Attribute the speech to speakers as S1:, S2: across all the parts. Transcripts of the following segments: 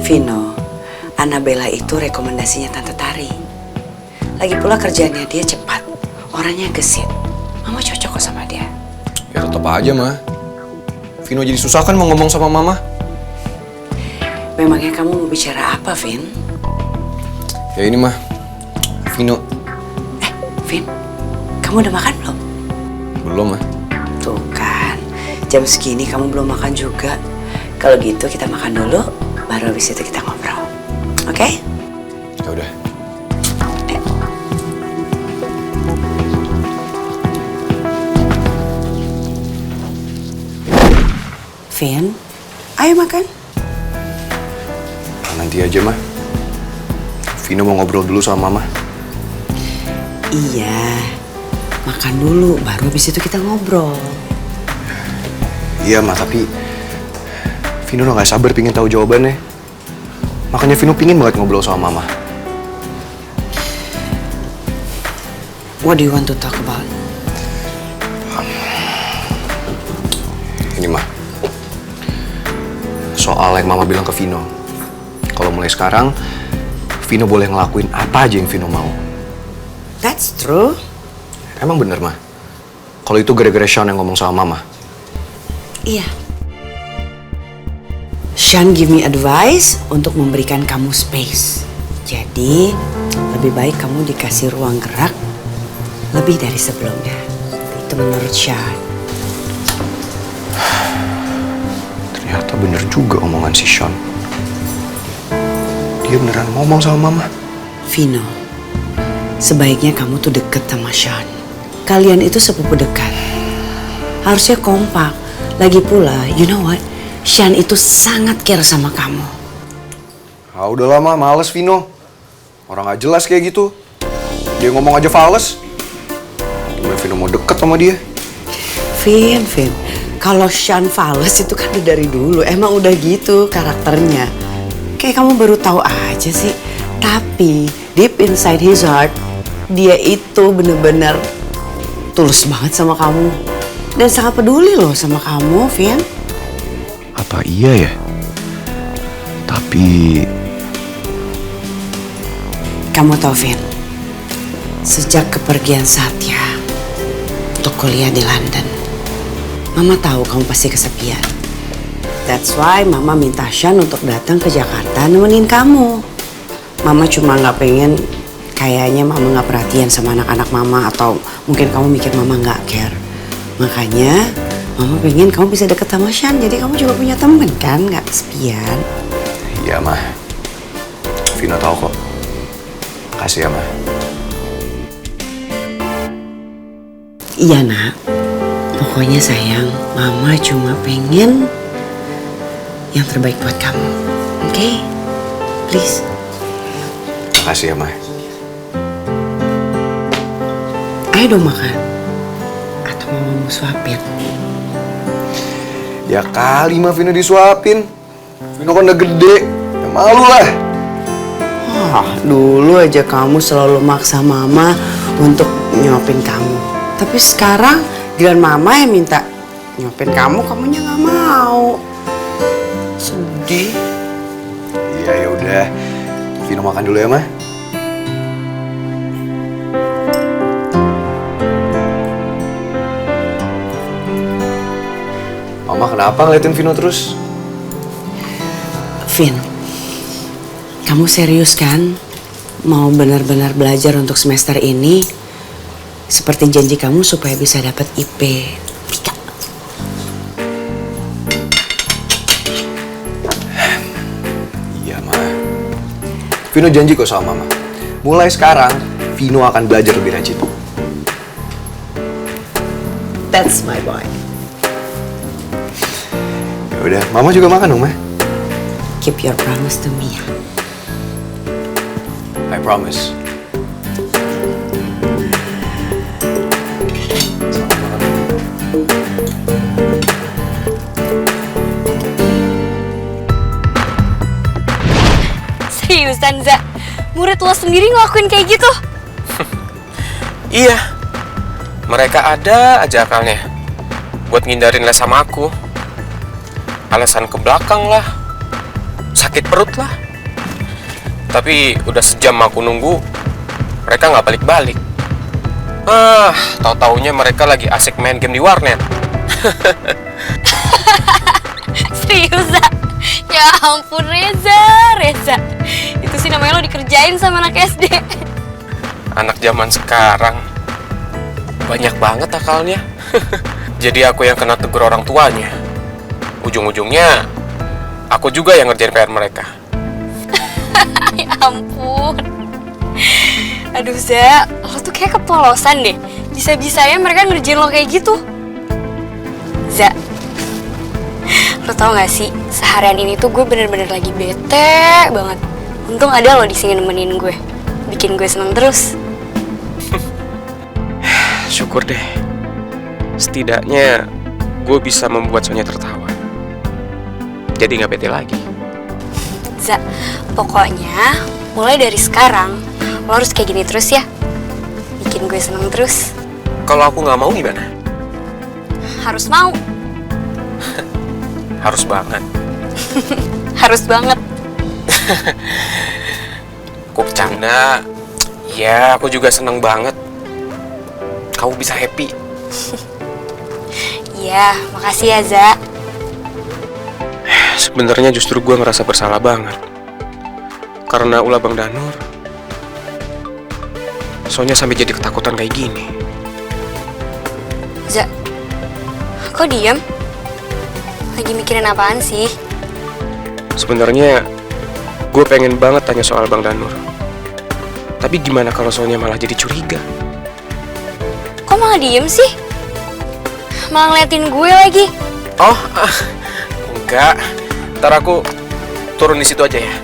S1: Vino, Annabella itu rekomendasinya Tante Tari. Lagi pula kerjaannya dia cepat, orangnya gesit. Mama cocok kok sama dia.
S2: Ya tetap aja, Ma. Vino jadi susah kan mau ngomong sama Mama.
S1: Memangnya kamu mau bicara apa, Vin?
S2: Ya ini, Ma. Vino.
S1: Vin, kamu udah makan belum?
S2: Belum, Ma.
S1: Tuh kan, jam segini kamu belum makan juga. Kalau gitu kita makan dulu, baru habis itu kita ngobrol. Oke?
S2: Ya udah.
S1: Vin, ayo makan.
S2: Nanti aja, Ma. Vino mau ngobrol dulu sama Mama.
S1: Iya, makan dulu, baru habis itu kita ngobrol.
S2: Iya, Ma, tapi Vino udah gak sabar pingin tahu jawabannya. Makanya Vino pingin banget ngobrol sama Mama.
S1: What do you want to talk about?
S2: Ini, Ma. Soal yang Mama bilang ke Vino. Kalau mulai sekarang, Vino boleh ngelakuin apa aja yang Vino mau.
S1: That's true.
S2: Emang bener, Ma? Kalau itu gara-gara Sean yang ngomong sama Mama?
S1: Iya. Sean give me advice untuk memberikan kamu space. Jadi, lebih baik kamu dikasih ruang gerak lebih dari sebelumnya. Itu menurut Sean.
S2: Ternyata bener juga omongan si Sean. Dia beneran ngomong sama Mama.
S1: Vino, sebaiknya kamu tuh deket sama Sean. Kalian itu sepupu dekat. Harusnya kompak. Lagi pula, you know what? Sean itu sangat care sama kamu.
S2: Ah, udah lama, males Vino. Orang gak jelas kayak gitu. Dia ngomong aja fales. Gimana Vino mau deket sama dia?
S1: Vin, kalau Sean fales itu kan udah dari dulu. Emang udah gitu karakternya. Kayak kamu baru tahu aja sih. Tapi deep inside his heart, dia itu bener-bener tulus banget sama kamu. Dan sangat peduli loh sama kamu, Vin.
S2: Apa iya ya? Tapi...
S1: Kamu tahu, Vin, sejak kepergian Satya untuk kuliah di London, Mama tahu kamu pasti kesepian. That's why Mama minta Sean untuk datang ke Jakarta nemenin kamu. Mama cuma nggak pengen kayaknya Mama nggak perhatian sama anak-anak Mama, atau mungkin kamu mikir Mama nggak care. Makanya Mama pengen kamu bisa deket sama Sean, jadi kamu juga punya temen kan, nggak kesepian.
S2: Iya, Ma. Vino tahu kok. Kasih ya, Ma.
S1: Iya, Nak. Pokoknya sayang, Mama cuma pengen yang terbaik buat kamu. Oke? Please.
S2: Makasih ya, Ma.
S1: Ayo dong makan. Atau Mama mau suapin?
S2: Ya kali mah Vino disuapin. Vino kan udah gede. Ya malu lah.
S1: Dulu aja kamu selalu maksa Mama untuk nyuapin kamu. Tapi sekarang giliran Mama yang minta nyuapin kamu, kamunya nggak mau. Sedih.
S2: Iya, ya udah. Vino makan dulu ya, Ma. Mama kenapa ngeliatin Vino terus?
S1: Vin, kamu serius kan? Mau benar-benar belajar untuk semester ini? Seperti janji kamu supaya bisa dapat IP 3.
S2: Iya, Ma. Vino janji kok sama Mama. Mulai sekarang, Vino akan belajar lebih rajin.
S1: That's my boy.
S2: Ya udah, Mama juga makan dong, Ma.
S1: Keep your promise to me.
S2: I promise.
S3: Seriusan, Za? Murid lo sendiri ngelakuin kayak gitu?
S4: Iya. Mereka ada aja akalnya buat ngindarin les sama aku. Alasan ke belakang lah. sakit perut lah. Tapi udah sejam aku nunggu, mereka nggak balik-balik. Tahu-taunya mereka lagi asik main game di warnet.
S3: Serius, Za? Ya ampun, Reza. Itu sih namanya lo dikerjain sama anak SD.
S4: Anak zaman sekarang banyak banget akalnya. Jadi aku yang kena tegur orang tuanya. Ujung-ujungnya aku juga yang ngerjain PR mereka.
S3: Ya ampun. Aduh, Za, lo tuh kayak kepolosan deh. Bisa-bisanya mereka ngerjain lo kayak gitu. Za, lo tau gak sih, seharian ini tuh gue bener-bener lagi bete banget. Untung ada lo di sini nemenin gue, bikin gue seneng terus.
S4: Syukur deh. Setidaknya gue bisa membuat Sonya tertawa. Jadi gak bete lagi.
S3: Za, pokoknya mulai dari sekarang lo harus kayak gini terus ya. Bikin gue seneng terus.
S4: Kalau aku gak mau gimana?
S3: Harus mau.
S4: Harus banget.
S3: Harus banget.
S4: Aku bercanda. Ya, aku juga seneng banget kamu bisa happy.
S3: Iya, makasih ya, Za.
S4: Sebenarnya justru gue ngerasa bersalah banget. Karena ulah Bang Danur, Sonya sampai jadi ketakutan kayak gini.
S3: Za, kok diem? Lagi mikirin apaan sih?
S4: Sebenarnya gue pengen banget tanya soal Bang Danur. Tapi gimana kalau Sonya malah jadi curiga?
S3: Kok malah diem sih? Malah ngeliatin gue lagi.
S4: Oh, enggak. Ntar aku turun di situ aja ya.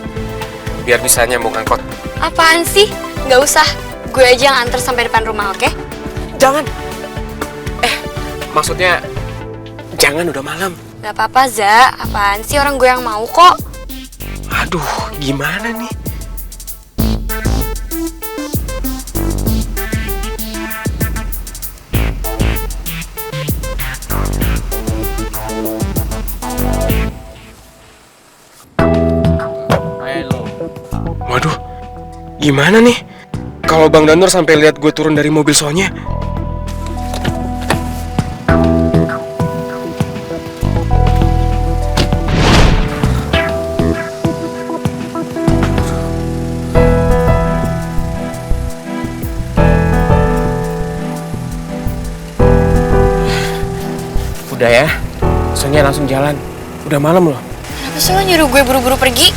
S4: Biar bisa nyambung angkot.
S3: Apaan sih? Nggak usah. Gue aja yang anter sampai depan rumah, oke?
S4: Jangan. Maksudnya jangan, udah malam.
S3: Gak apa-apa, Za. Apaan sih, orang gue yang mau kok.
S4: Aduh, gimana nih? Waduh, gimana nih? Kalau Bang Danur sampai lihat gue turun dari mobil Sonya. Udah ya, Sonya langsung jalan. Udah malam loh.
S3: Kenapa sih lo nyuruh gue buru-buru pergi?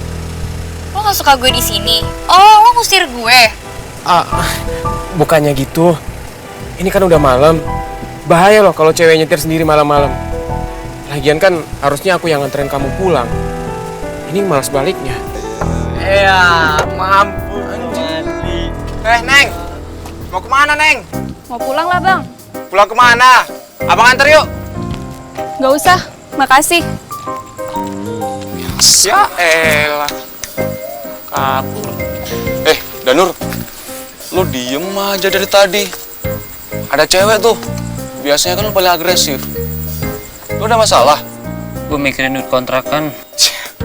S3: Lo gak suka gue di sini? Oh, lo ngusir gue?
S4: Bukannya gitu. Ini kan udah malam. Bahaya loh kalau cewek nyetir sendiri malam-malam. Lagian kan harusnya aku yang nganterin kamu pulang. Ini malas baliknya.
S5: Ya, mampu mati. Neng, mau kemana, Neng?
S6: Mau pulang lah, Bang.
S5: Pulang kemana? Abang antar yuk.
S6: Nggak usah, makasih.
S5: Ya elah. Kabur.
S2: Danur, lu diem aja dari tadi. Ada cewek tuh. Biasanya kan lu paling agresif. Lu ada masalah?
S5: Gue mikirin duit kontrakan.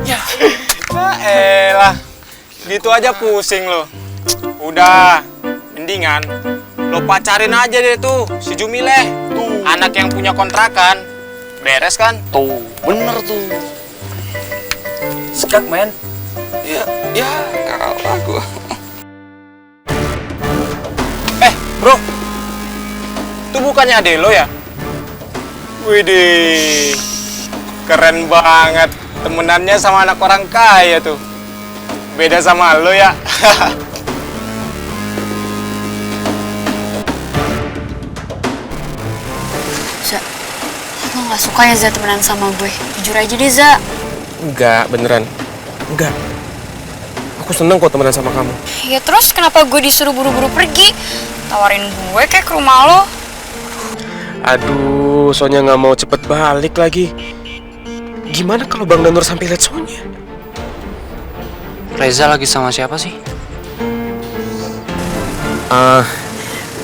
S2: Ya.
S5: Ya elah. Gitu aja pusing lo. Udah, mendingan lo pacarin aja deh tuh si Jumileh. Tuh, anak yang punya kontrakan. Beres kan?
S2: Tuh, bener tuh.
S5: Skak, men.
S2: Ya, kalah gua.
S5: Bro. Itu bukannya ade lo ya? Widih. Keren banget. Temenannya sama anak orang kaya tuh. Beda sama lo ya.
S3: Za, lo gak suka ya, Za, temenan sama gue? Jujur aja deh, Za.
S4: Enggak, beneran. Enggak. Aku seneng kok temenan sama kamu.
S3: Ya terus kenapa gue disuruh buru-buru pergi? Tawarin gue kayak ke rumah lo.
S4: Aduh, Sonya nggak mau cepet balik lagi. Gimana kalau Bang Danur sampai lihat Sonya?
S5: Reza lagi sama siapa sih?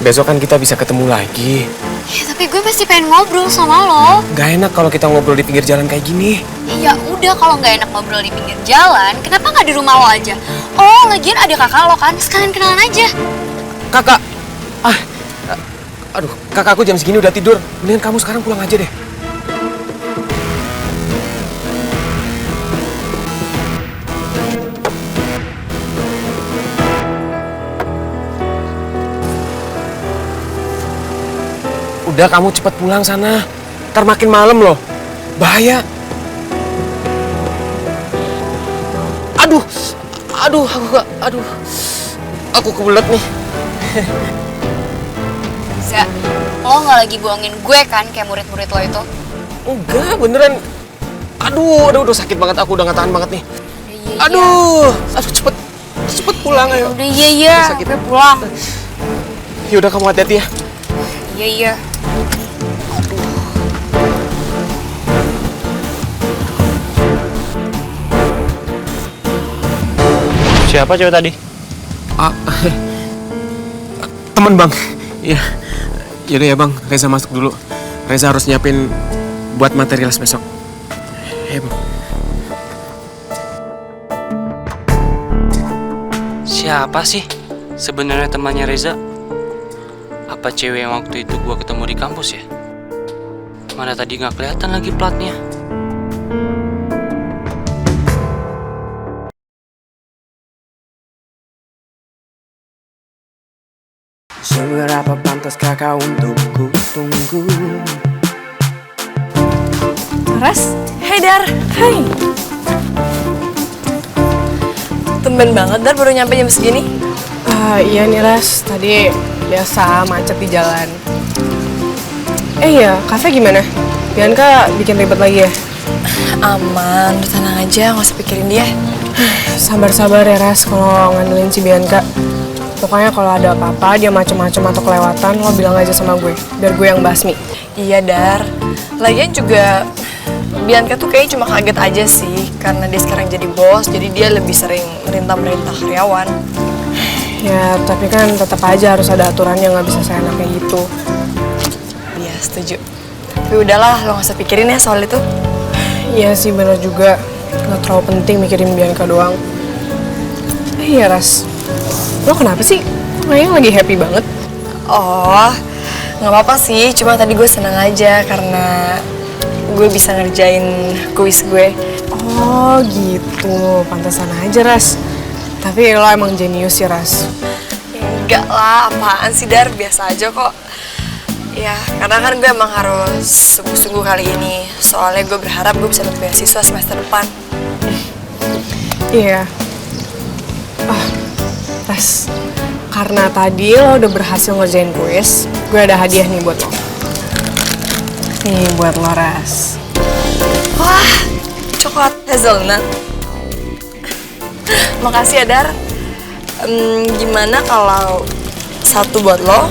S4: Besok kan kita bisa ketemu lagi.
S3: Ya tapi gue pasti pengen ngobrol sama lo.
S4: Gak enak kalau kita ngobrol di pinggir jalan kayak gini.
S3: Ya udah kalau nggak enak ngobrol di pinggir jalan, kenapa nggak di rumah lo aja? Oh, lagian ada kakak lo kan, sekalian kenalan aja.
S4: Kakak, aduh, kakak aku jam segini udah tidur. Mendingan kamu sekarang pulang aja deh. Udah, kamu cepet pulang sana. Ntar makin malam loh. Bahaya. Aku kebelet nih.
S3: Za, lo nggak lagi bohongin gue kan kayak murid-murid lo itu?
S4: Enggak, beneran. Aduh, sakit banget, aku udah nggak tahan banget nih.
S3: Iya.
S4: Aduh, cepet pulang ayo.
S3: Udah iya,
S4: Sakit.
S3: gue pulang.
S4: Yaudah, kamu hati-hati ya.
S3: Iya.
S5: Siapa cewek tadi?
S4: Temen bang. Iya. Yaudah ya bang, Reza masuk dulu. Reza harus nyiapin buat materi les besok. Ya bang.
S7: Siapa sih sebenarnya temannya Reza? Apa cewek yang waktu itu gua ketemu di kampus ya? Mana tadi nggak kelihatan lagi platnya.
S8: Seberapa pantaskah kau untuk ku tunggu?
S6: Ras, hai Dar, hai. Tumben banget Dar baru nyampe jam segini.
S9: Iya nih Ras, tadi biasa macet di jalan. Iya, kafe gimana? Bianca bikin ribet lagi ya?
S6: Aman, udah tenang aja, nggak usah pikirin dia.
S9: Sabar-sabar ya Ras kalau ngandelin si Bianca. Pokoknya kalau ada apa-apa, dia macem-macem atau kelewatan, lo bilang aja sama gue, biar gue yang basmi.
S6: Iya Dar, lagian juga Bianca tuh kayaknya cuma kaget aja sih, karena dia sekarang jadi bos, jadi dia lebih sering merintah-merintah karyawan.
S9: Ya, tapi kan tetap aja harus ada aturannya, nggak bisa seenaknya gitu.
S6: Iya, setuju. Tapi udahlah, lo nggak usah pikirin ya soal itu.
S9: Iya sih, bener juga. Nggak terlalu penting mikirin Bianca doang. Iya Ras, lo kenapa sih? Kayaknya lagi happy banget.
S6: Oh, nggak apa-apa sih, cuma tadi gue seneng aja karena gue bisa ngerjain kuis gue.
S9: Oh gitu, pantesan aja Ras. Tapi lo emang jenius sih Ras.
S6: Enggak lah, apaan sih Dar, biasa aja kok. Ya, karena kan gue emang harus sungguh-sungguh kali ini. Soalnya gue berharap gue bisa dapat beasiswa semester depan.
S9: Iya. Ras, karena tadi lo udah berhasil ngerjain kuis, gue ada hadiah nih buat lo. Nih buat lo Ras.
S6: Wah, coklat hazelnut. Makasih ya Dar. Gimana kalau satu buat lo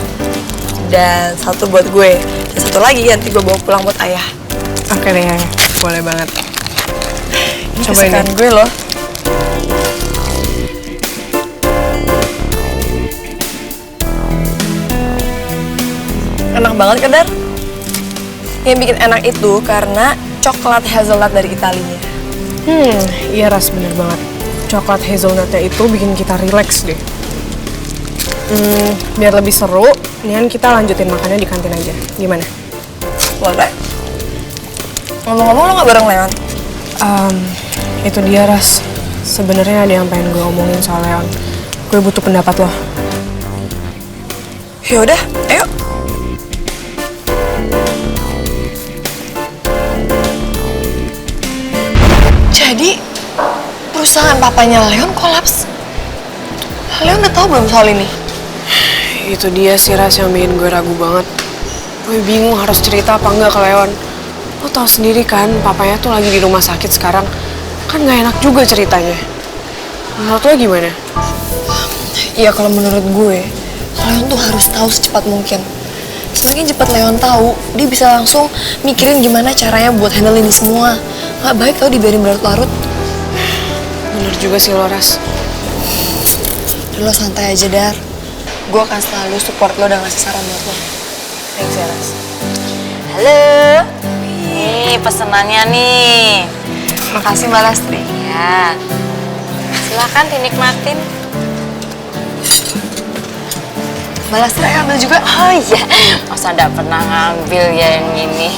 S6: dan satu buat gue, dan satu lagi nanti gue bawa pulang buat ayah.
S9: Oke deh, boleh banget.
S6: Ini
S9: Cobain
S6: kesukaan
S9: deh.
S6: gue loh. Enak banget kan Dar? Yang bikin enak itu karena coklat hazelnut dari Italinya.
S9: Iya Ras, bener banget. Coklat hazelnutnya itu bikin kita relax deh. Biar lebih seru, mendingan kita lanjutin makannya di kantin aja. Gimana?
S6: Boleh. Ngomong-ngomong lo gak bareng Leon?
S9: Itu dia Ras. Sebenarnya ada yang pengen gue omongin soal Leon. Gue butuh pendapat lo.
S6: Yaudah, ayo. Jadi, perusahaan papanya Leon kolaps. Leon udah tahu belum soal ini?
S9: Itu dia sih Ras yang bikin gue ragu banget. Gue bingung harus cerita apa enggak ke Leon. Lo tau sendiri kan, papanya tuh lagi di rumah sakit sekarang. Kan gak enak juga ceritanya. Menurut lo gimana?
S6: Iya, kalau menurut gue, Leon tuh harus tahu secepat mungkin. Semakin cepat Leon tahu, dia bisa langsung mikirin gimana caranya buat handle ini semua. Gak baik tau dibiarin berlarut-larut.
S9: Bener juga sih lo Ras.
S6: Lo santai aja Dar. Gue akan selalu support lo dan ngasih saran buat lo.
S9: Thanks ya Ras.
S10: Halo, nih pesenannya nih.
S3: Makasih Mbak Lastri. Ya. Silakan dinikmatin. Mbak Lastri ambil juga. Oh iya, masa nggak pernah ngambil ya yang ini.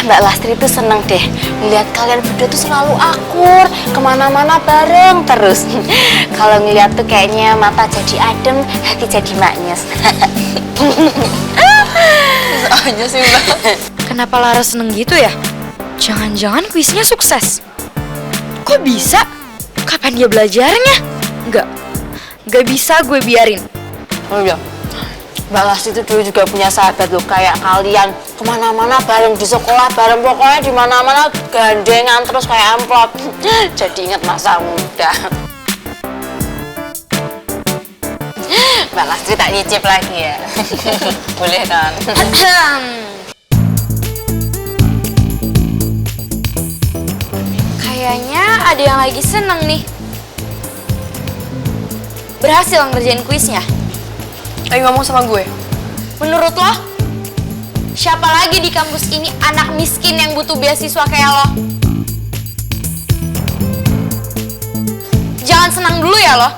S3: Mbak Lastri tuh seneng deh ngeliat kalian berdua tuh selalu akur, kemana-mana bareng terus. Kalau ngeliat tuh kayaknya mata jadi adem, hati jadi maknyus. Bisa aja sih Mbak. Kenapa Lara seneng gitu ya? Jangan-jangan kuisnya sukses. Kok bisa? Kapan dia belajarnya? Nggak bisa gue biarin. Oh iya, Mbak Lastri itu dulu juga punya sahabat loh kayak kalian, kemana-mana bareng, di sekolah bareng, pokoknya di mana-mana gandengan terus kayak amplop. Jadi ingat masa muda. Mbak Lastri tak nyicip lagi ya. Boleh kan? Kayaknya ada yang lagi seneng nih. Berhasil ngerjain kuisnya.
S6: Lagi ngomong sama gue.
S3: Menurut lo, siapa lagi di kampus ini anak miskin yang butuh beasiswa kayak lo? Jangan senang dulu ya lo.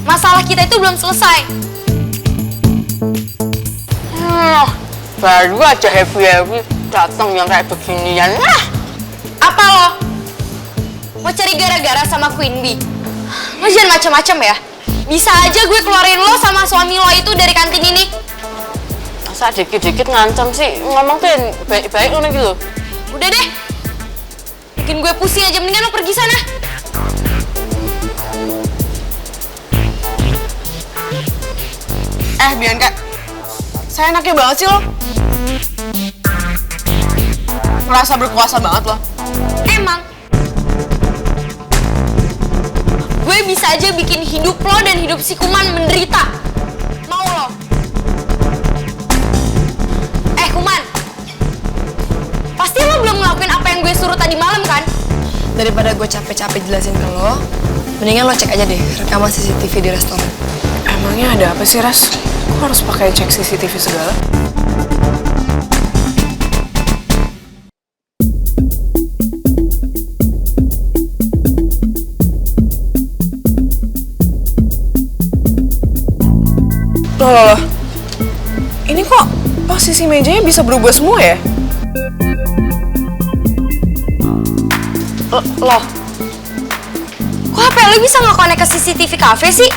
S3: Masalah kita itu belum selesai. Baru aja happy-happy datang yang kayak beginian. Apa lo? Mau cari gara-gara sama Queen Bee? Lo jangan macem-macem ya. Bisa aja gue keluarin lo sama suami lo itu dari kantin ini. Masa dikit-dikit ngancam sih? Ngomong tuh yang baik-baik lo gitu. Udah deh. Bikin gue pusing aja, mendingan lo pergi sana.
S9: Bianca, saya enaknya banget sih lo. Merasa berkuasa banget lo.
S3: Emang gue bisa aja bikin hidup lo dan hidup si Kuman menderita. Mau lo? Kuman, pasti lo belum ngelakuin apa yang gue suruh tadi malam kan?
S6: Daripada gue capek-capek jelasin ke lo, mendingan lo cek aja deh rekaman CCTV di restoran.
S9: Emangnya ada apa sih, Ras? Kok harus pakai cek CCTV segala? Loh. Ini kok posisi mejanya bisa berubah semua ya?
S3: Loh, kok HP lo bisa nge-connect ke CCTV cafe sih?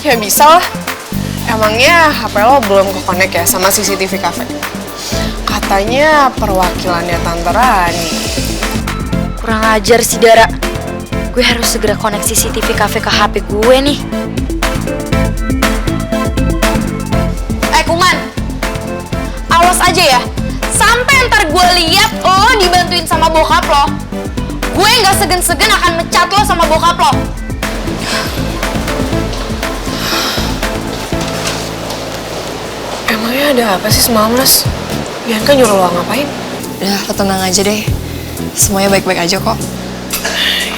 S9: Ya bisa lah. Emangnya HP lo belum ke-connect ya sama CCTV cafe? Katanya perwakilannya Tante Rani.
S3: Kurang ajar sih Dara. Gue harus segera connect CCTV cafe ke HP gue nih. Kuman, awas aja ya. Sampai ntar gue lihat lo dibantuin sama bokap lo, gue nggak segan-segan akan mecat lo sama bokap lo.
S9: Emangnya ada apa sih semalam, Ras? Bianca nyuruh lo ngapain?
S6: Udah, lo tenang aja deh. Semuanya baik-baik aja kok.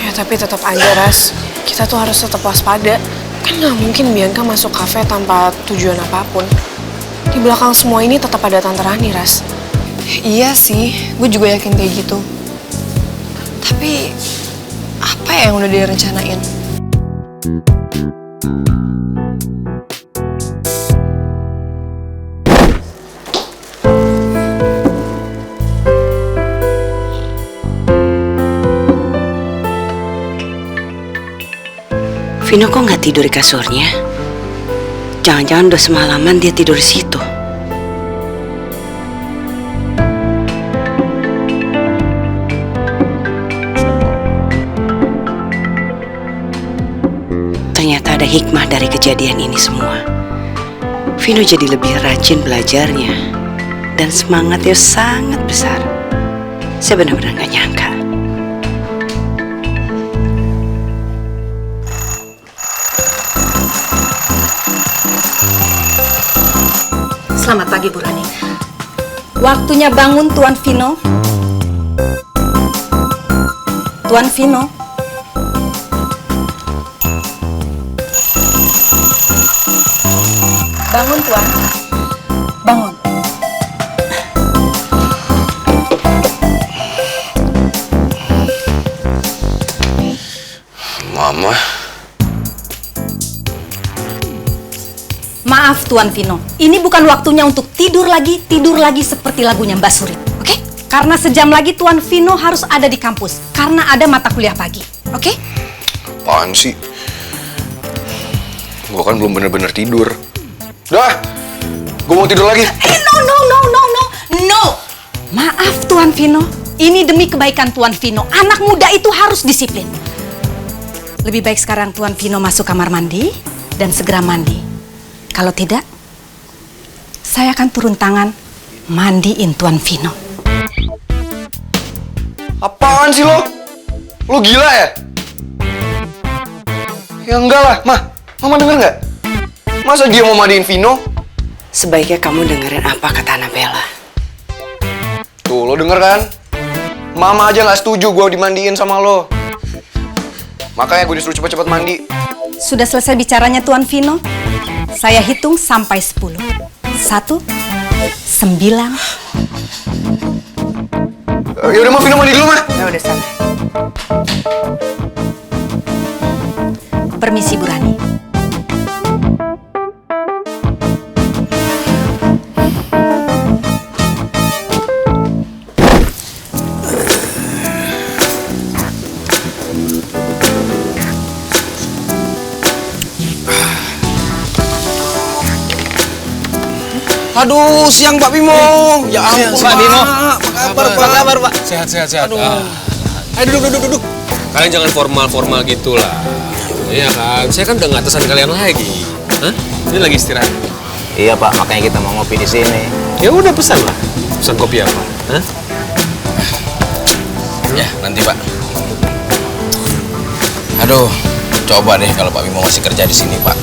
S9: Ya tapi tetap aja, Ras. Kita tuh harus tetap waspada. Kan nggak mungkin Bianca masuk kafe tanpa tujuan apapun. Di belakang semua ini tetap ada Tante Rani, Ras.
S6: Iya sih, gue juga yakin kayak gitu. Tapi, apa ya yang udah direncanain?
S1: Vino kok nggak tidur di kasurnya? Jangan-jangan udah semalaman dia tidur di situ. Ternyata ada hikmah dari kejadian ini semua. Vino jadi lebih rajin belajarnya dan semangatnya sangat besar. Saya benar-benar nggak nyangka.
S10: Selamat pagi, Bu Rani. Waktunya bangun, Tuan Vino. Tuan Vino. Bangun, Tuan. Bangun.
S2: Mama.
S10: Maaf Tuan Vino, ini bukan waktunya untuk tidur lagi seperti lagunya Mbak Surit, oke? Karena sejam lagi Tuan Vino harus ada di kampus, karena ada mata kuliah pagi, oke?
S2: Apaan sih? Gue kan belum bener-bener tidur. Dah, gue mau tidur lagi.
S10: No! Maaf Tuan Vino, ini demi kebaikan Tuan Vino, anak muda itu harus disiplin. Lebih baik sekarang Tuan Vino masuk kamar mandi dan segera mandi. Kalau tidak, saya akan turun tangan mandiin Tuan Vino.
S2: Apaan sih lo? Lo gila ya? Ya enggak lah, Mama denger nggak? Masa dia mau mandiin Vino?
S1: Sebaiknya kamu dengerin apa kata Annabella.
S2: Tuh, lo denger kan? Mama aja nggak setuju gue dimandiin sama lo. Makanya gue disuruh cepet-cepet mandi.
S10: Sudah selesai bicaranya Tuan Vino? Saya hitung sampai 10. 1, 9.
S2: Yaudah, Ma, Vino mandi dulu, Ma.
S1: Ya udah sana.
S10: Permisi, Bu Rani.
S5: Aduh, siang Pak Bimo. Ya ampun, Pak Bimo.
S4: Apa kabar, Pak?
S5: Sehat.
S4: Aduh. Ayo duduk. Kalian jangan formal gitu lah. Iya kan, saya kan udah nggak atasan kalian lagi. Hah? Ini lagi istirahat.
S5: Iya Pak, makanya kita mau ngopi di sini.
S4: Ya udah pesan lah. Pesan kopi apa? Hah?
S5: Ya, nanti Pak. Aduh, coba deh kalau Pak Bimo masih kerja di sini, Pak.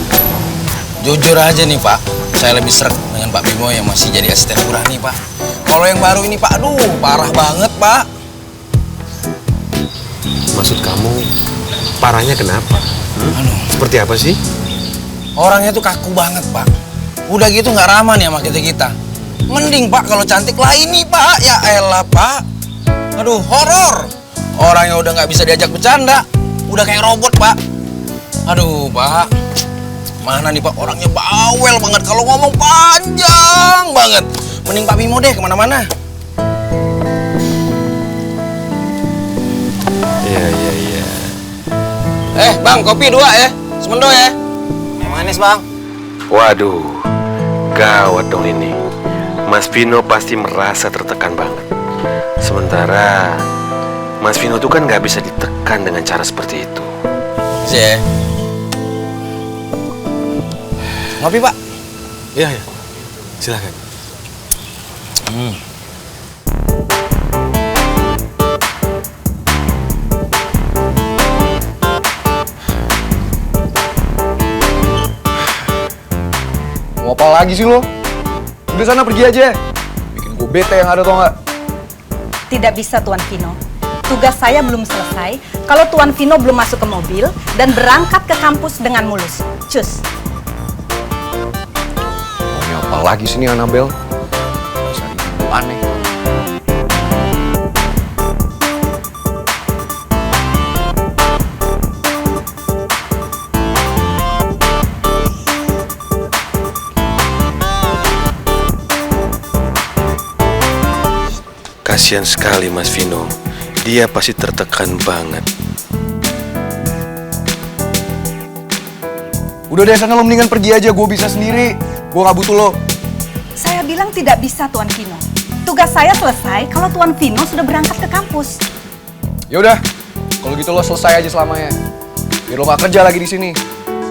S5: Jujur aja nih, Pak. Saya lebih srek dengan Pak Bimo yang masih jadi asisten Bu Rani, Pak. Kalau yang baru ini, Pak, aduh, parah banget, Pak.
S4: Maksud kamu, parahnya kenapa?
S5: Aduh.
S4: Seperti apa sih?
S5: Orangnya tuh kaku banget, Pak. Udah gitu nggak ramah nih sama kita-kita. Mending, Pak, kalau cantik lah ini, Pak. Ya elah, Pak. Aduh, horor. Orangnya udah nggak bisa diajak bercanda. Udah kayak robot, Pak. Aduh, Pak. Mana nih, Pak? Orangnya bawel banget. Kalau ngomong panjang banget. Mending Pak Bimo deh kemana-mana.
S4: Iya.
S5: Bang, kopi 2 ya. Semendo ya. Yang manis, Bang.
S4: Waduh, gawat dong ini. Mas Vino pasti merasa tertekan banget. Sementara Mas Vino tuh kan nggak bisa ditekan dengan cara seperti itu.
S5: Iya. Ngopi, Pak.
S4: Iya. Silakan.
S2: Mau apa lagi sih lo? Udah sana pergi aja. Bikin gue bete yang ada, tau nggak?
S10: Tidak bisa Tuan Vino. Tugas saya belum selesai kalau Tuan Vino belum masuk ke mobil dan berangkat ke kampus dengan mulus. Cus.
S2: Ini apa lagi sih nih Annabelle? Bisa ribut aneh.
S4: Kasian sekali Mas Vino. Dia pasti tertekan banget.
S2: Udah deh, sana lo mendingan pergi aja. Gue bisa sendiri. Gue nggak butuh lo.
S10: Saya bilang tidak bisa Tuan Vino. Tugas saya selesai kalau Tuan Vino sudah berangkat ke kampus.
S2: Ya udah, kalau gitu lo selesai aja selamanya. Biar lo nggak kerja lagi di sini.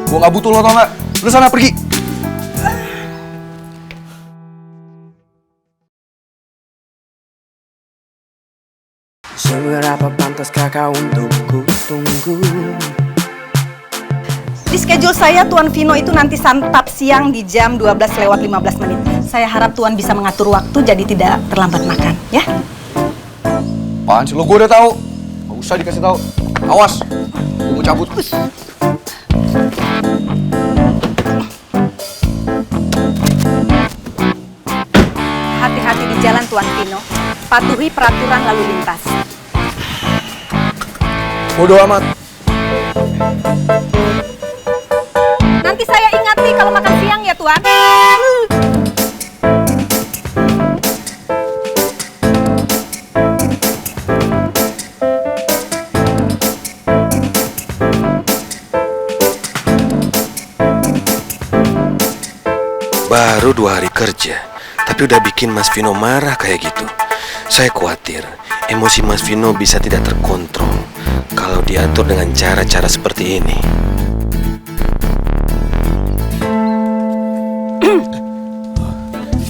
S2: Gue nggak butuh lo, tau nggak? Udah sana pergi.
S8: Seberapa pantaskah kau untuk ku tunggu?
S10: Di schedule saya Tuan Vino itu nanti santap siang di jam 12:15. Saya harap Tuan bisa mengatur waktu jadi tidak terlambat makan, ya?
S2: Apaan sih lo? Gue udah tahu. Gak usah dikasih tahu. Awas, gue mau cabut.
S10: Hati-hati di jalan Tuan Vino. Patuhi peraturan lalu lintas.
S2: Bodoh amat.
S11: Baru 2 hari kerja, tapi udah bikin Mas Vino marah kayak gitu. Saya khawatir emosi Mas Vino bisa tidak terkontrol kalau diatur dengan cara-cara seperti ini.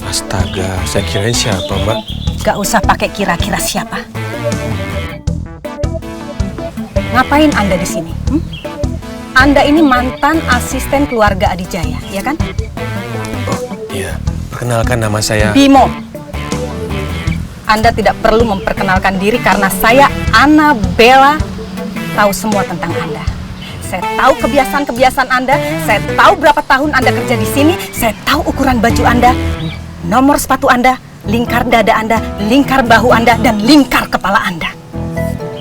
S12: Astaga, saya kirain siapa, Mbak?
S10: Gak usah pakai kira-kira siapa. Ngapain Anda di sini? Anda ini mantan asisten keluarga Adijaya, ya kan?
S12: Oh, iya. Perkenalkan, nama saya
S10: Bimo. Anda tidak perlu memperkenalkan diri karena saya, Annabella, tahu semua tentang Anda. Saya tahu kebiasaan-kebiasaan Anda, saya tahu berapa tahun Anda kerja di sini, saya tahu ukuran baju Anda, nomor sepatu Anda, lingkar dada Anda, lingkar bahu Anda, dan lingkar kepala Anda.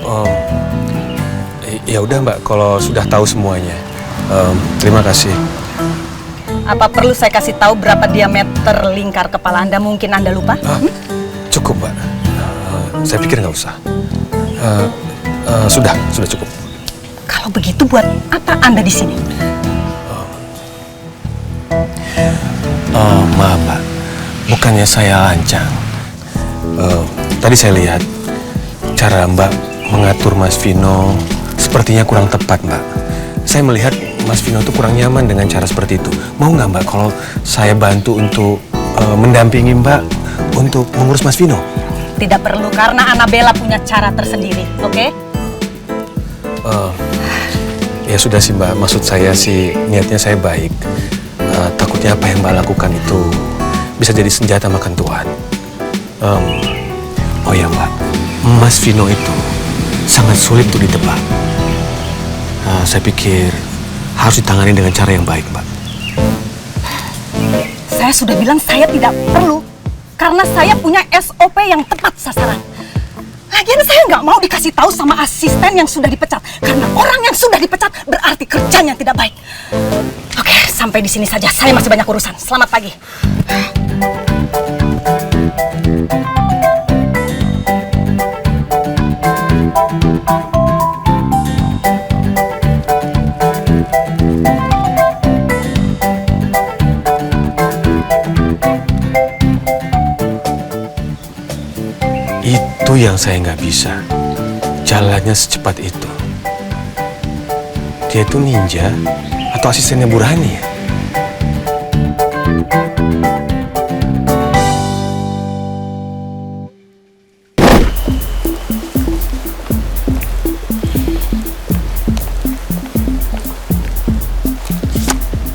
S12: Oh, ya udah Mbak, kalau sudah tahu semuanya. Terima kasih.
S10: Apa perlu saya kasih tahu berapa diameter lingkar kepala Anda? Mungkin Anda lupa?
S12: Cukup Mbak. Saya pikir nggak usah. Sudah cukup.
S10: Kalau begitu buat apa Anda di sini?
S12: Maaf Mbak, bukannya saya lancang. Tadi saya lihat cara Mbak mengatur Mas Vino sepertinya kurang tepat Mbak. Saya melihat Mas Vino itu kurang nyaman dengan cara seperti itu. Mau nggak Mbak kalau saya bantu untuk mendampingi Mbak untuk mengurus Mas Vino?
S10: Tidak perlu, karena Annabella punya cara tersendiri, oke?
S12: Ya sudah sih Mbak, maksud saya sih niatnya saya baik. Takutnya apa yang Mbak lakukan itu bisa jadi senjata makan Tuhan. Oh ya Mbak, Mas Vino itu sangat sulit untuk ditebak. Saya pikir harus ditangani dengan cara yang baik Mbak.
S10: Saya sudah bilang saya tidak perlu, karena saya punya SOP yang tepat sasaran. Lagian saya nggak mau dikasih tahu sama asisten yang sudah dipecat, karena orang yang sudah dipecat berarti kerjanya tidak baik. Oke, sampai di sini saja. Saya masih banyak urusan. Selamat pagi.
S12: Itu yang saya nggak bisa. Jalannya secepat itu. Dia itu ninja atau asistennya Burhani ya?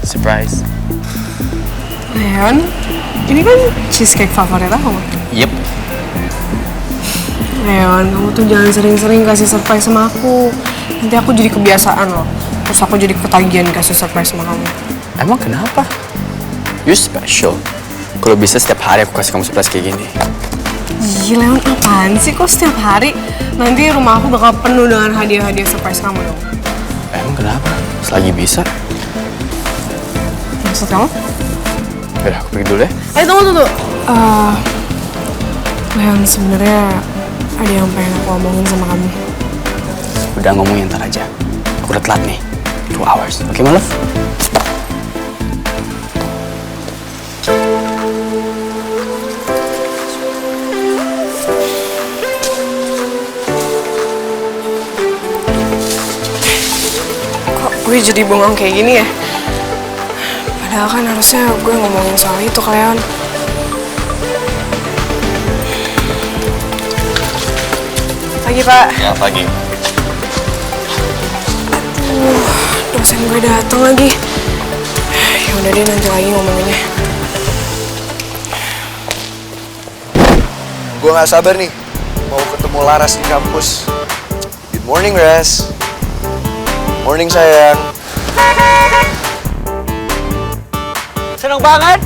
S7: Surprise.
S9: Leon, ini kan cheesecake favorit aku.
S7: Yep.
S9: Leon, kamu tuh jangan sering-sering kasih surprise sama aku. Nanti aku jadi kebiasaan loh. Terus aku jadi ketagihan kasih surprise sama kamu.
S7: Emang kenapa? You're special. Kalau bisa setiap hari aku kasih kamu surprise kayak gini.
S9: Ih, Leon, apaan sih kok setiap hari? Nanti rumah aku bakal penuh dengan hadiah-hadiah surprise kamu dong.
S7: Emang kenapa? Selagi bisa.
S9: Maksud kamu?
S7: Yaudah, aku pergi dulu ya.
S9: Tunggu. Leon, sebenarnya ada yang pengen aku omongin sama kamu.
S7: Udah ngomongin ntar aja. Aku udah telat nih. 2 hours. Oke, my love?
S9: Kok gue jadi bengong kayak gini ya? Padahal kan harusnya gue ngomongin soal itu ke Leon. Pagi, Pak.
S2: Ya, pagi.
S9: Dosen gue datang lagi. Ya udah deh, nanti lagi ngomonginnya.
S11: Gue gak sabar nih, mau ketemu Laras di kampus. Good morning, Ras. Morning, sayang.
S13: Seneng banget.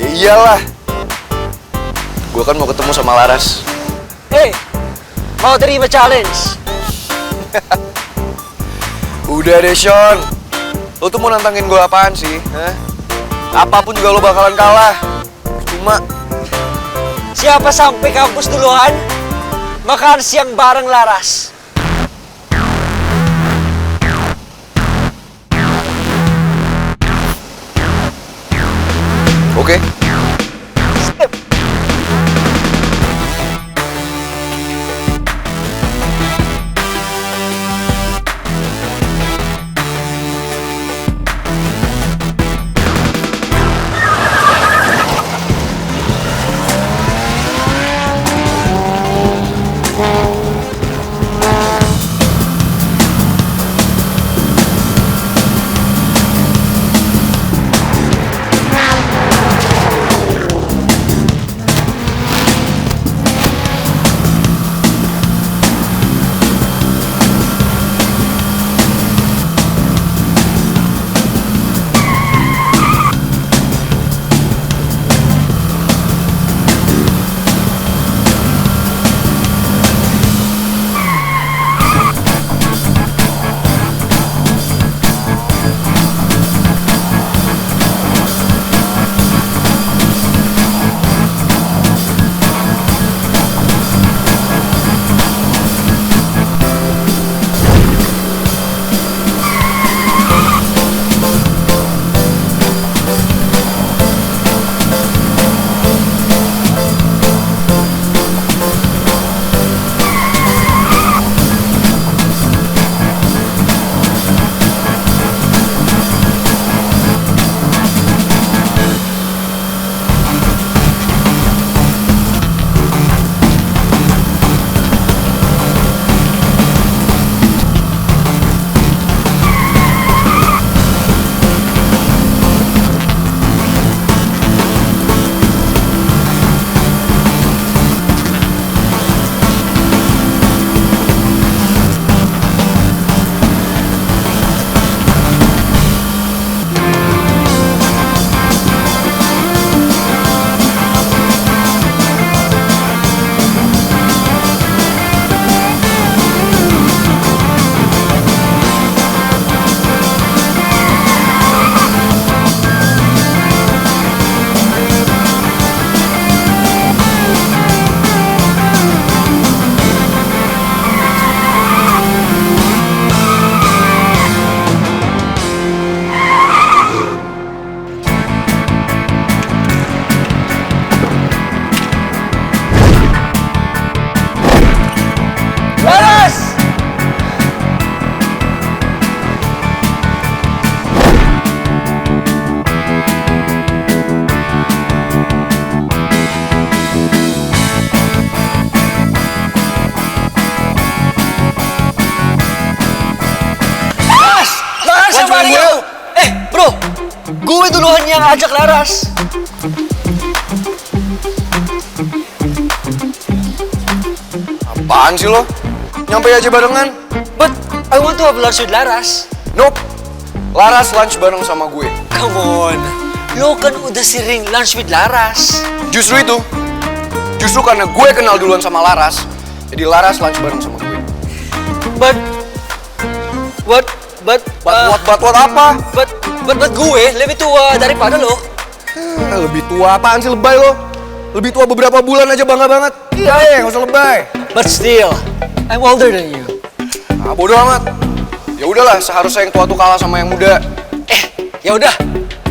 S11: Ya iyalah. Gue kan mau ketemu sama Laras.
S13: Hey, mau terima challenge?
S11: Udah deh, Sean. Lo tuh mau nantangin gue apaan sih? Hah? Apapun juga lo bakalan kalah. Cuma
S13: Siapa sampai kampus duluan, makan siang bareng Laras.
S2: Oke?
S13: Gue duluan yang ajak Laras.
S2: Apaan sih lo? Nyampe aja barengan.
S13: But I want to have lunch with Laras.
S2: Nope. Laras lunch bareng sama gue.
S13: Come on. Lo kan udah sering lunch with Laras.
S2: Justru itu. Justru karena gue kenal duluan sama Laras, jadi Laras lunch bareng sama gue.
S13: But
S2: apa?
S13: But gue lebih tua daripada lo.
S2: Lebih tua apaan sih, lebay lo? Lebih tua beberapa bulan aja bangga banget. Iya, nggak usah lebay.
S13: But still, I'm older than you.
S2: Ah, bodo amat. Ya udahlah, seharusnya yang tua tuh kalah sama yang muda.
S13: Ya udah.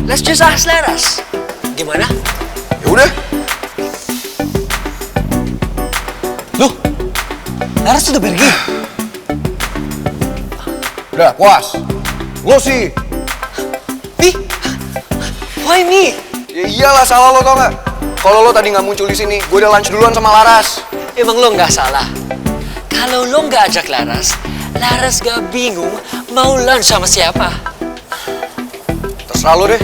S13: Let's just ask Laras. Gimana?
S2: Ya udah.
S13: Loh, Laras sudah pergi.
S2: Udah, puas. Lo sih.
S13: Why me?
S2: Ya iyalah, salah lo tau nggak? Kalau lo tadi nggak muncul di sini, gue udah lunch duluan sama Laras.
S13: Emang lo nggak salah. Kalau lo nggak ajak Laras, Laras gak bingung mau lunch sama siapa.
S2: Terserah lo deh.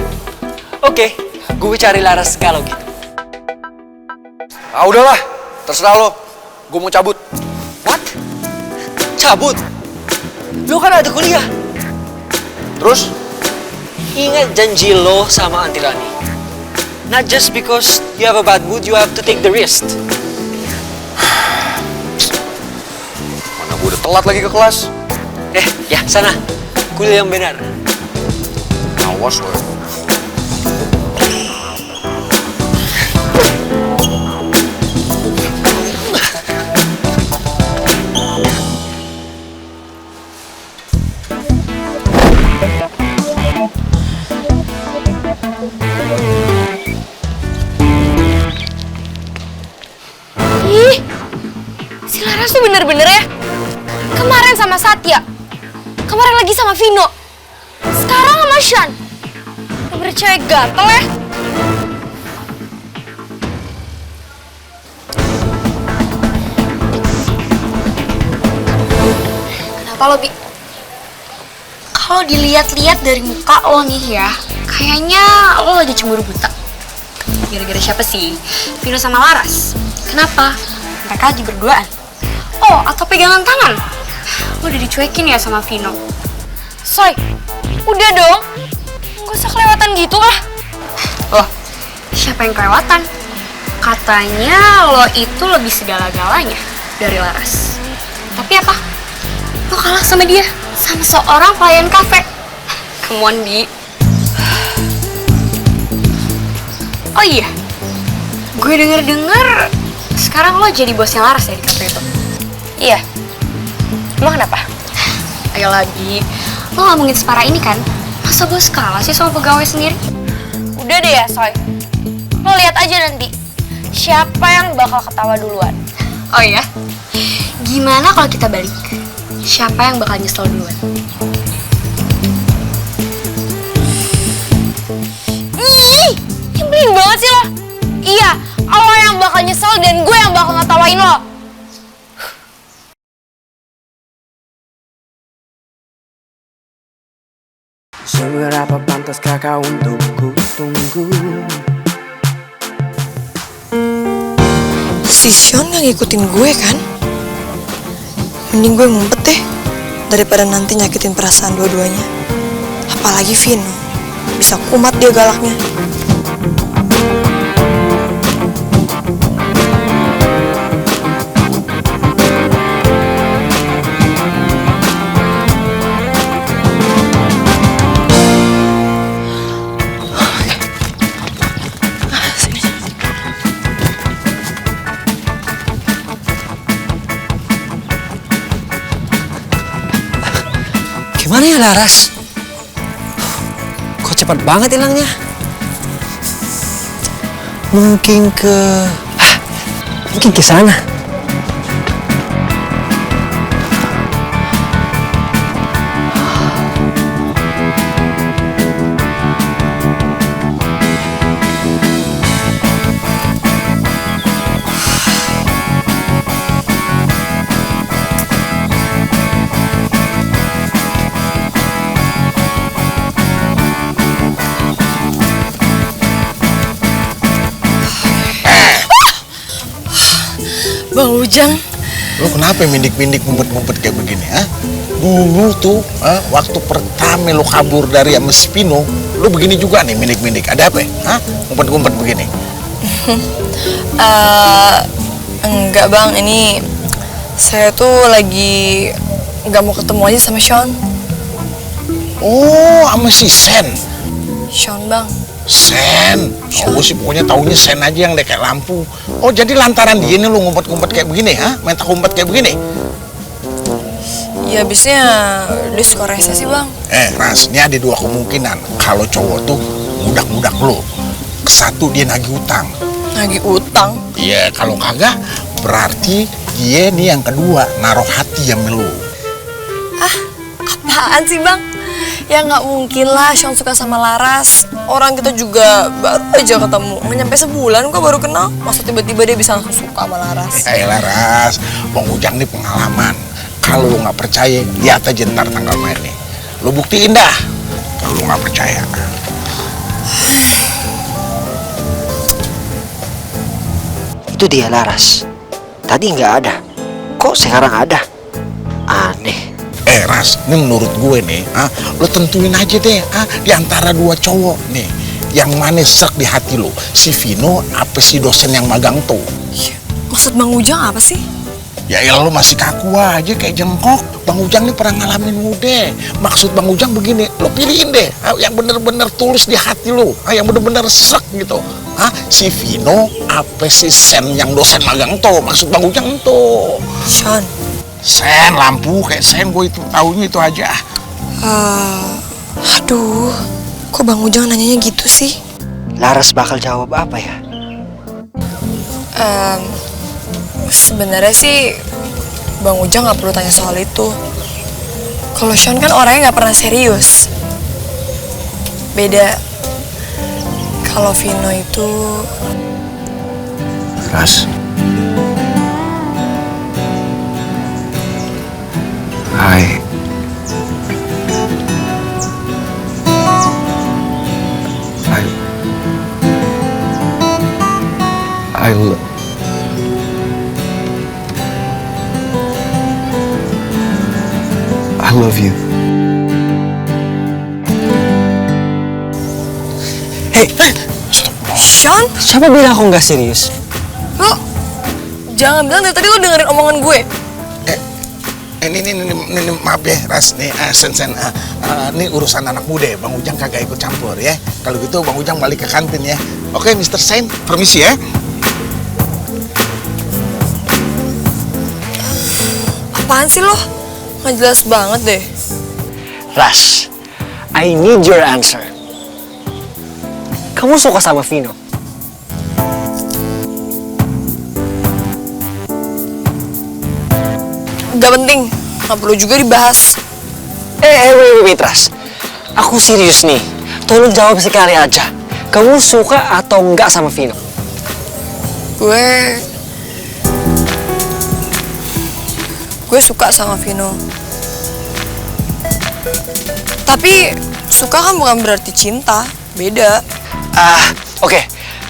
S13: Oke, gue cari Laras kalau gitu.
S2: Ah udahlah, terserah lo. Gue mau cabut.
S13: What? Cabut? Lo kan ada kuliah.
S2: Terus?
S13: Ingat janji lo sama Auntie Rani. Not just because you have a bad mood, you have to take the risk.
S2: Mana gue udah telat lagi ke kelas.
S13: Ya sana. Kuliah yang benar.
S2: Awas lo.
S3: Satya. Kemarin lagi sama Vino. Sekarang sama Sean. Bener cewek gatel ya. Kenapa lo, Bi? Kalau dilihat-lihat dari muka lo nih ya, kayaknya lo lagi cemburu buta. Gara-gara siapa sih? Vino sama Laras. Kenapa? Mereka lagi berduaan. Oh, atau pegangan tangan? Lo udah dicuekin ya sama Vino? Soy, udah dong. Gak usah kelewatan gitu lah. Loh, siapa yang kelewatan? Katanya lo itu lebih segala-galanya dari Laras. Tapi apa? Lo kalah sama dia, sama seorang pelayan kafe. Come on, Bi. Oh iya, gue denger-denger sekarang lo jadi bosnya Laras ya di kafe itu. Iya. Emang kenapa? Ayolah, Bi. Lo gak mungkin separah ini kan? Masa bos kalah sih sama pegawai sendiri? Udah deh ya, Soy. Lo lihat aja nanti siapa yang bakal ketawa duluan. Oh iya? Gimana kalau kita balik? Siapa yang bakal nyesel duluan? Ih, nyebelin banget sih lo. Iya, lo yang bakal nyesel dan gue yang bakal ngetawain lo.
S8: Seberapa pantaskah kau untuk ku tunggu?
S6: Si Sean gak ngikutin gue kan? Mending gue ngumpet deh daripada nanti nyakitin perasaan dua-duanya. Apalagi Vino, bisa kumat dia galaknya.
S13: Gimana ya Laras? Kok cepat banget hilangnya? Mungkin ke sana.
S6: Bang Ujang.
S14: Lo kenapa mindik-mindik ngumpet-ngumpet kayak begini, ha? Dulu tuh, waktu pertama lo kabur dari sama si Vino, lo begini juga nih mindik-mindik. Ada apa ya? Ha? Ngumpet-ngumpet begini?
S6: Enggak bang, ini saya tuh lagi nggak mau ketemu aja sama Sean.
S14: Oh, sama si Sen.
S6: Sean bang.
S14: Sen, oh sih pokoknya taunya Sen aja yang deh kayak lampu. Oh jadi lantaran dia nih lu ngumpet-ngumpet kayak begini, ha? Main tak ngumpet kayak begini?
S6: Ya abisnya dia suka rese sih bang.
S14: Ras, ini ada dua kemungkinan. Kalau cowok tuh mudak-mudak lu. Satu dia nagih utang.
S6: Nagih utang?
S14: Iya, kalau kagak berarti dia nih yang kedua naruh hati sama lu.
S6: Ah, apaan sih bang? Ya nggak mungkin lah Sean suka sama Laras. Orang kita juga baru aja ketemu, nggak nyampe sebulan kok baru kenal. Masa tiba-tiba dia bisa langsung suka sama Laras?
S14: Laras, Bang Ujang nih pengalaman. Kalau lu nggak percaya, lihat aja ntar tanggal mainnya. Lu buktiin dah. Kalau lu nggak percaya.
S13: Itu dia Laras. Tadi nggak ada. Kok sekarang ada? Aneh.
S14: Ras, ini menurut gue nih, lo tentuin aja deh, di antara dua cowok nih, yang mana sek di hati lo, si Vino apa si dosen yang magang tuh?
S6: Maksud Bang Ujang apa sih?
S14: Ya elah lo masih kaku aja kayak jengkok. Bang Ujang nih pernah ngalamin muda. Maksud Bang Ujang begini, lo pilihin deh, yang bener-bener tulus di hati lo, yang bener-bener sek gitu. Si Vino apa si Sen yang dosen magang tuh? Maksud Bang Ujang tuh.
S6: Sean.
S14: Sen, lampu kayak Sen, gue itu taunya itu aja.
S6: Aduh, kok Bang Ujang nanyanya gitu sih?
S13: Laras bakal jawab apa ya?
S6: Sebenarnya sih Bang Ujang nggak perlu tanya soal itu. Kalau Sean kan orangnya nggak pernah serius. Beda. Kalau Vino itu...
S11: Ras. Hai. I love you.
S14: Hey,
S6: Sean?
S13: Siapa bilang aku nggak serius?
S6: Lo jangan bilang dari tadi lo dengerin omongan gue.
S14: Ini maaf ya, Ras. Nih, Sen, ini urusan anak muda ya. Bang Ujang kagak ikut campur ya. Kalau gitu Bang Ujang balik ke kantin ya. Oke, Mr. Sen, permisi ya.
S6: Apaan sih lo? Nggak jelas banget deh.
S13: Ras, I need your answer. Kamu suka sama Vino?
S6: Gak penting, nggak perlu juga dibahas.
S13: Wait, Ras. Aku serius nih. Tolong jawab sekali aja. Kamu suka atau enggak sama Vino?
S6: Gue suka sama Vino. Tapi suka kan bukan berarti cinta, beda.
S13: Oke.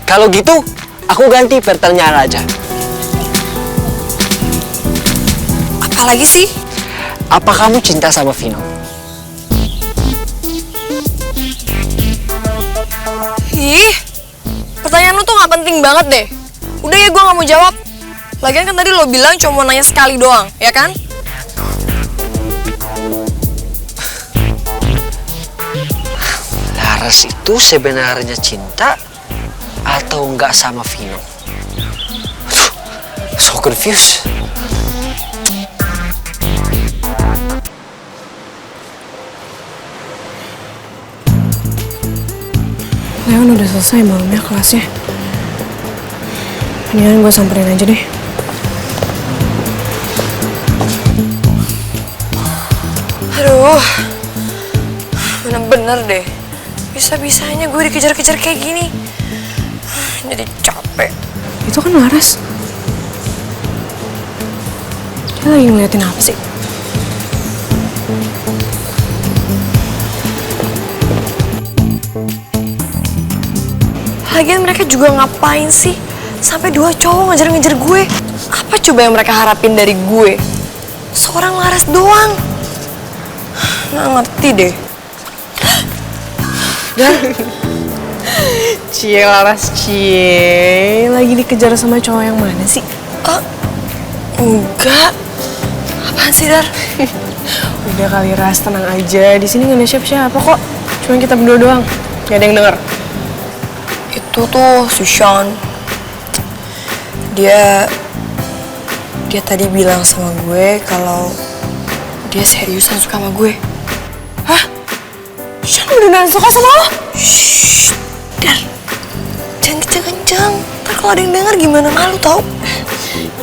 S13: Kalau gitu, aku ganti pertanyaan aja.
S6: Apalagi sih?
S13: Apa kamu cinta sama Vino?
S6: Ih, pertanyaan lu tuh nggak penting banget deh. Udah ya, gue nggak mau jawab. Lagian kan tadi lo bilang cuma mau nanya sekali doang, ya kan?
S13: Laras itu sebenarnya cinta atau enggak sama Vino? Aduh, so confused.
S9: Leon udah selesai malamnya kelasnya. Mendingan gue samperin aja deh.
S6: Aduh, bener-bener deh. Bisa-bisanya gue dikejar-kejar kayak gini. Jadi capek.
S9: Itu kan Laras. Dia lagi ngeliatin apa sih?
S6: Lagian mereka juga ngapain sih? Sampai 2 cowok ngejar-ngejar gue. Apa coba yang mereka harapin dari gue? Seorang Laras doang. Nggak ngerti deh.
S9: Cie Laras, cie. Lagi dikejar sama cowok yang mana sih?
S6: Enggak. Apaan sih, Dar?
S9: Udah kali, Ras, tenang aja. Di sini nggak ada siapa-siapa kok. Cuma kita berdua doang. Gak ada yang denger.
S6: Itu tuh si Sean. Dia tadi bilang sama gue kalau dia seriusan suka sama gue.
S9: Hah? Sean beneran suka sama lo?
S6: Shhh, Dar. Jangan kenceng-kenceng. Ntar kalau ada yang denger gimana, malu tau.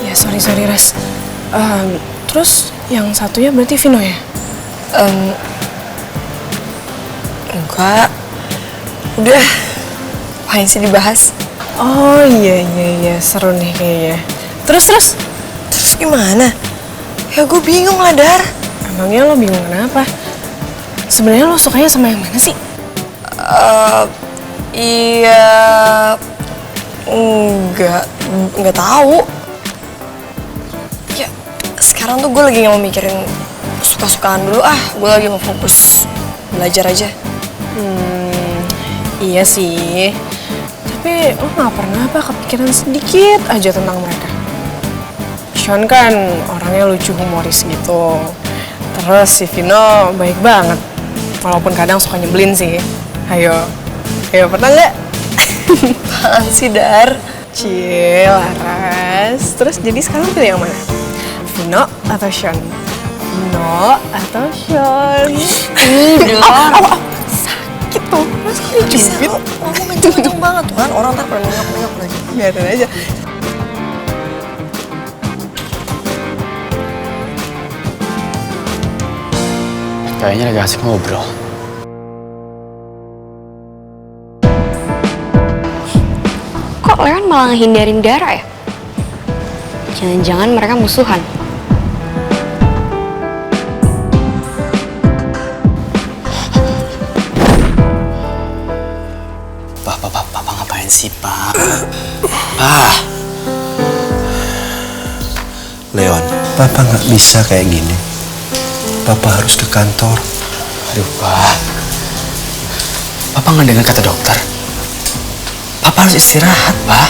S9: Ya, sorry Ras. Terus yang satunya berarti Vino ya?
S6: Enggak. Udah. Apaan sih dibahas?
S9: Oh iya, seru nih kayaknya. Terus
S6: gimana? Ya gue bingung lah, Dar.
S9: Emangnya lo bingung kenapa? Sebenarnya lo sukanya sama yang mana sih?
S6: Iya, enggak tahu. Ya, sekarang tuh gue lagi nggak mau mikirin suka-sukaan dulu. Gue lagi mau fokus belajar aja.
S9: Iya sih. Tapi lo gak pernah apa kepikiran sedikit aja tentang mereka? Sean kan orangnya lucu, humoris gitu. Terus si Vino baik banget. Walaupun kadang suka nyebelin sih. Ayo pernah nggak?
S6: Apaan sih, Dar?
S9: Cie, Laras. Terus jadi sekarang pilih yang mana? Vino atau Sean? Vino atau Sean?
S6: Dar.
S9: Sakit tuh. Mas kok dijubit?
S6: Ngomong kenceng-kenceng banget tuh kan. Orang ntar pada nengok-nengok lagi.
S9: Biarin aja.
S7: Kayaknya lagi asik ngobrol.
S3: Kok Leon malah ngehindarin Dara ya? Jangan-jangan mereka musuhan.
S7: Papa ngapain sih, Pak? Pak.
S12: Leon, Papa nggak bisa kayak gini. Papa harus ke kantor.
S7: Aduh, Pak. Papa nggak dengar kata dokter. Papa harus istirahat, Pak.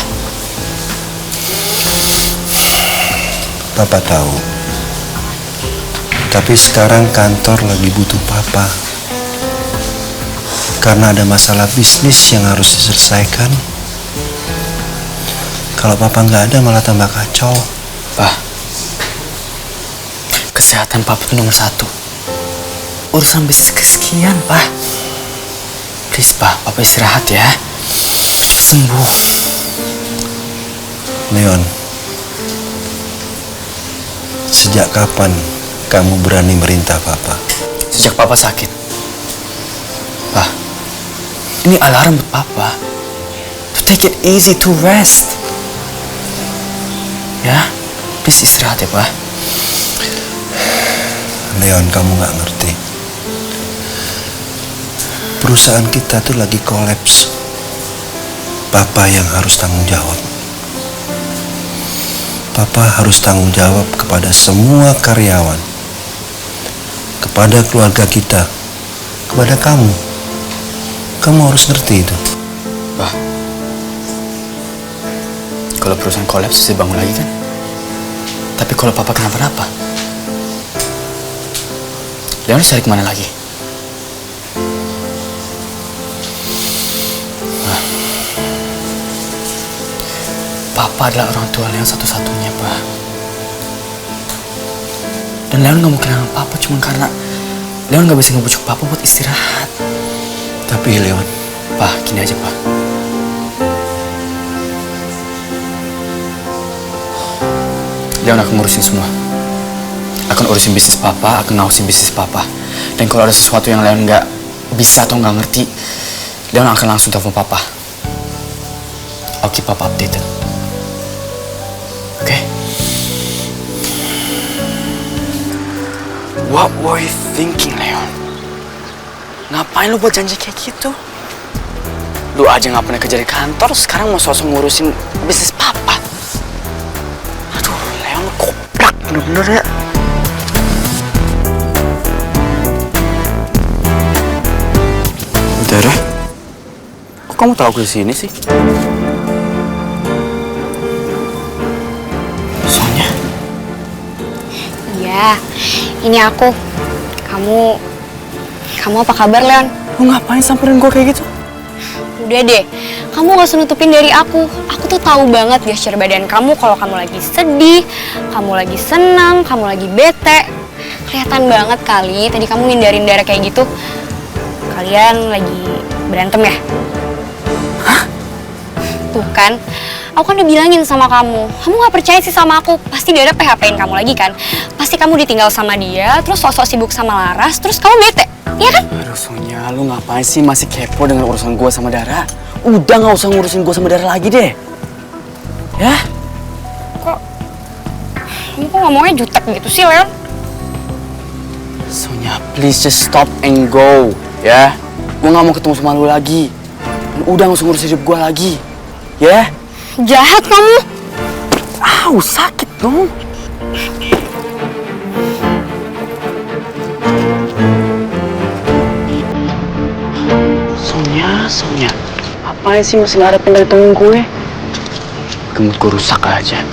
S12: Papa tahu. Tapi sekarang kantor lagi butuh Papa. Karena ada masalah bisnis yang harus diselesaikan. Kalau Papa nggak ada malah tambah kacau.
S7: Pak, kesehatan Papa itu nomor 1. Urusan bisnis kesekian, Pak. Please, Pak, Papa istirahat ya. Sembuh.
S12: Leon, sejak kapan kamu berani merintah Papa?
S7: Sejak Papa sakit. Pak, ini alarm buat Papa. To take it easy, to rest. Ya, please istirahat ya, Pak.
S12: Leon, kamu nggak ngerti. Perusahaan kita tuh lagi kolaps. Papa yang harus tanggung jawab. Papa harus tanggung jawab kepada semua karyawan, kepada keluarga kita, kepada kamu. Kamu harus ngerti itu.
S7: Pak, kalau perusahaan kolaps bisa bangun lagi kan? Tapi kalau Papa kenapa-napa, Leon harus cari kemana lagi? Nah, Papa adalah orang tua Leon satu-satunya, Pak. Dan Leon gak mau kehilangan Papa cuma karena Leon gak bisa ngebujuk Papa buat istirahat.
S12: Tapi Leon,
S7: Pak, gini aja, Pak. Leon akan ngurusin semua. Akan urusin bisnis Papa, akan ngawasin bisnis Papa. Dan kalau ada sesuatu yang Leon nggak bisa atau nggak ngerti, Leon akan langsung telepon Papa. I'll keep Papa updated. Oke? What were you thinking, Leon? Ngapain lu buat janji kayak gitu? Lu aja nggak pernah kerja di kantor, sekarang mau sosok ngurusin bisnis Papa. Aduh, Leon goblok bener-bener ya. Dara, kok kamu tahu aku di sini sih? Sonya?
S3: Iya, ini aku. Kamu apa kabar, Leon?
S7: Lu ngapain samperin gue kayak gitu?
S3: Udah deh, kamu gak usah nutupin dari aku. Aku tuh tahu banget gesture badan kamu kalau kamu lagi sedih, kamu lagi senang, kamu lagi bete. Kelihatan banget kali tadi kamu ngindarin Dara kayak gitu. Kalian lagi berantem ya?
S7: Hah?
S3: Tuh kan, aku kan udah bilangin sama kamu. Kamu gak percaya sih sama aku. Pasti Dara PHP-in kamu lagi kan? Pasti kamu ditinggal sama dia, terus sosok sibuk sama Laras, terus kamu bete. Iya kan?
S7: Aduh Sonya, lu ngapain sih masih kepo dengan urusan gue sama Dara? Udah gak usah ngurusin gue sama Dara lagi deh. Ya?
S3: Kamu kok ngomongnya jutek gitu sih, Leon?
S7: Sonya, please just stop and go. Ya? Gue gak mau ketemu sama lu lagi. Udah gak usah ngurusin hidup gue lagi. Ya?
S3: Jahat kamu.
S7: Au, sakit dong. Sonya, apaan sih masih ngadepin dari temen gue? Gemut gue rusak aja.